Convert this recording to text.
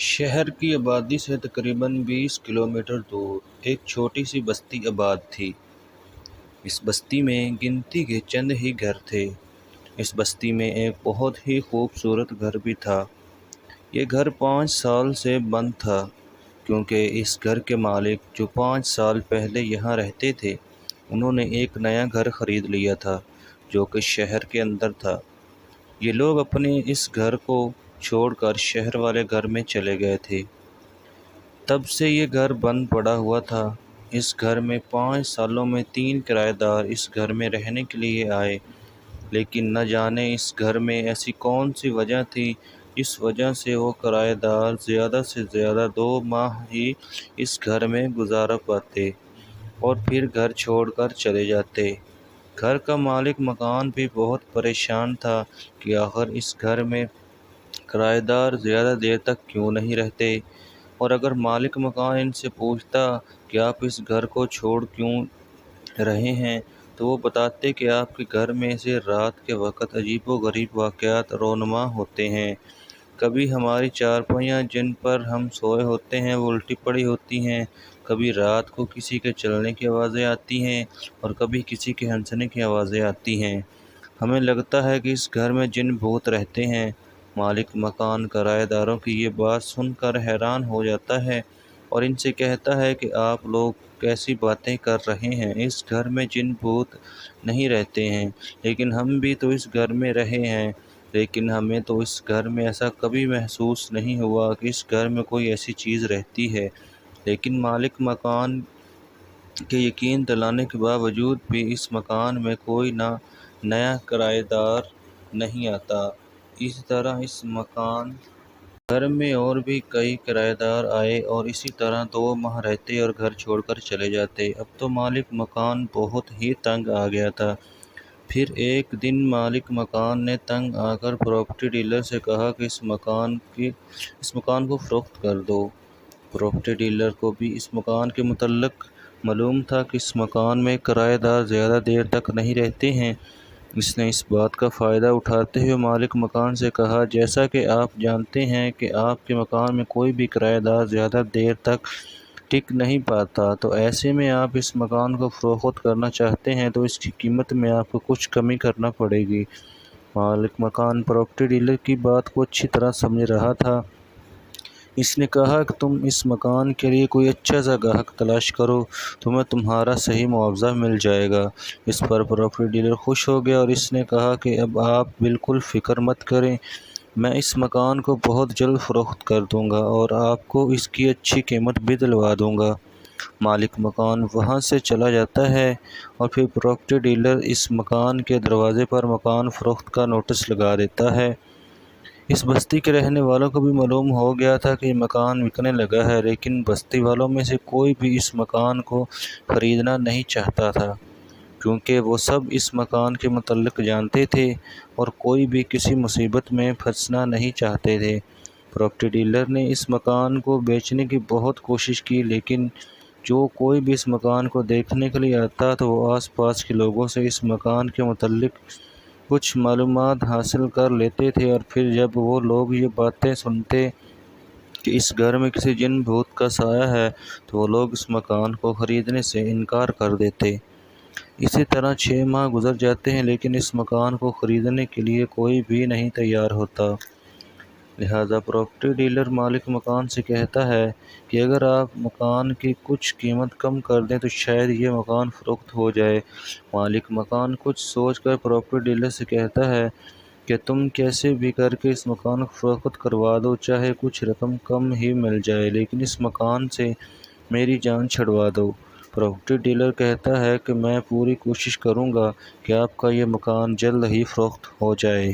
شہر کی آبادی سے تقریباً 20 کلومیٹر دور ایک چھوٹی سی بستی آباد تھی۔ اس بستی میں گنتی کے چند ہی گھر تھے۔ اس بستی میں ایک بہت ہی خوبصورت گھر بھی تھا۔ یہ گھر 5 سال سے بند تھا کیونکہ اس گھر کے مالک جو 5 سال پہلے یہاں رہتے تھے، انہوں نے ایک نیا گھر خرید لیا تھا جو کہ شہر کے اندر تھا۔ یہ لوگ اپنے اس گھر کو چھوڑ کر شہر والے گھر میں چلے گئے تھے۔ تب سے یہ گھر بند پڑا ہوا تھا۔ اس گھر میں 5 سالوں میں 3 کرایہ دار اس گھر میں رہنے کے لیے آئے، لیکن نہ جانے اس گھر میں ایسی کون سی وجہ تھی جس وجہ سے وہ کرایہ دار زیادہ سے زیادہ 2 ماہ ہی اس گھر میں گزار پاتے اور پھر گھر چھوڑ کر چلے جاتے۔ گھر کا مالک مکان بھی بہت پریشان تھا کہ آخر اس گھر میں کرایہ دار زیادہ دیر تک کیوں نہیں رہتے، اور اگر مالک مکان ان سے پوچھتا کہ آپ اس گھر کو چھوڑ کیوں رہے ہیں تو وہ بتاتے کہ آپ کے گھر میں سے رات کے وقت عجیب و غریب واقعات رونما ہوتے ہیں۔ کبھی ہماری چارپائیاں جن پر ہم سوئے ہوتے ہیں وہ الٹی پڑی ہوتی ہیں، کبھی رات کو کسی کے چلنے کی آوازیں آتی ہیں اور کبھی کسی کے ہنسنے کی آوازیں آتی ہیں۔ ہمیں لگتا ہے کہ اس گھر میں جن بھوت رہتے ہیں۔ مالک مکان کرایہ داروں کی یہ بات سن کر حیران ہو جاتا ہے اور ان سے کہتا ہے کہ آپ لوگ کیسی باتیں کر رہے ہیں، اس گھر میں جن بھوت نہیں رہتے ہیں، لیکن ہم بھی تو اس گھر میں رہے ہیں، لیکن ہمیں تو اس گھر میں ایسا کبھی محسوس نہیں ہوا کہ اس گھر میں کوئی ایسی چیز رہتی ہے۔ لیکن مالک مکان کے یقین دلانے کے باوجود بھی اس مکان میں کوئی نیا کرایہ دار نہیں آتا۔ اسی طرح اس مکان گھر میں اور بھی کئی کرایہ دار آئے اور اسی طرح 2 ماہ رہتے اور گھر چھوڑ کر چلے جاتے۔ اب تو مالک مکان بہت ہی تنگ آ گیا تھا۔ پھر ایک دن مالک مکان نے تنگ آ کر پراپرٹی ڈیلر سے کہا کہ اس مکان کو فروخت کر دو۔ پراپرٹی ڈیلر کو بھی اس مکان کے متعلق معلوم تھا کہ اس مکان میں کرایہ دار زیادہ دیر تک نہیں رہتے ہیں۔ اس نے اس بات کا فائدہ اٹھاتے ہوئے مالک مکان سے کہا، جیسا کہ آپ جانتے ہیں کہ آپ کے مکان میں کوئی بھی کرایہ دار زیادہ دیر تک ٹک نہیں پاتا، تو ایسے میں آپ اس مکان کو فروخت کرنا چاہتے ہیں تو اس کی قیمت میں آپ کو کچھ کمی کرنا پڑے گی۔ مالک مکان پراپرٹی ڈیلر کی بات کو اچھی طرح سمجھ رہا تھا۔ اس نے کہا کہ تم اس مکان کے لیے کوئی اچھا سا گاہک تلاش کرو، تمہیں تمہارا صحیح معاوضہ مل جائے گا۔ اس پر پراپرٹی ڈیلر خوش ہو گیا اور اس نے کہا کہ اب آپ بالکل فکر مت کریں، میں اس مکان کو بہت جلد فروخت کر دوں گا اور آپ کو اس کی اچھی قیمت بھی دلوا دوں گا۔ مالک مکان وہاں سے چلا جاتا ہے اور پھر پراپرٹی ڈیلر اس مکان کے دروازے پر مکان فروخت کا نوٹس لگا دیتا ہے۔ اس بستی کے رہنے والوں کو بھی معلوم ہو گیا تھا کہ یہ مکان بکنے لگا ہے، لیکن بستی والوں میں سے کوئی بھی اس مکان کو خریدنا نہیں چاہتا تھا کیونکہ وہ سب اس مکان کے متعلق جانتے تھے اور کوئی بھی کسی مصیبت میں پھنسنا نہیں چاہتے تھے۔ پراپرٹی ڈیلر نے اس مکان کو بیچنے کی بہت کوشش کی، لیکن جو کوئی بھی اس مکان کو دیکھنے کے لیے آتا تو وہ آس پاس کے لوگوں سے اس مکان کے متعلق کچھ معلومات حاصل کر لیتے تھے، اور پھر جب وہ لوگ یہ باتیں سنتے کہ اس گھر میں کسی جن بھوت کا سایہ ہے تو وہ لوگ اس مکان کو خریدنے سے انکار کر دیتے۔ اسی طرح 6 ماہ گزر جاتے ہیں لیکن اس مکان کو خریدنے کے لیے کوئی بھی نہیں تیار ہوتا۔ لہٰذا پراپرٹی ڈیلر مالک مکان سے کہتا ہے کہ اگر آپ مکان کی کچھ قیمت کم کر دیں تو شاید یہ مکان فروخت ہو جائے۔ مالک مکان کچھ سوچ کر پراپرٹی ڈیلر سے کہتا ہے کہ تم کیسے بھی کر کے اس مکان کو فروخت کروا دو، چاہے کچھ رقم کم ہی مل جائے، لیکن اس مکان سے میری جان چھڑوا دو۔ پراپرٹی ڈیلر کہتا ہے کہ میں پوری کوشش کروں گا کہ آپ کا یہ مکان جلد ہی فروخت ہو جائے۔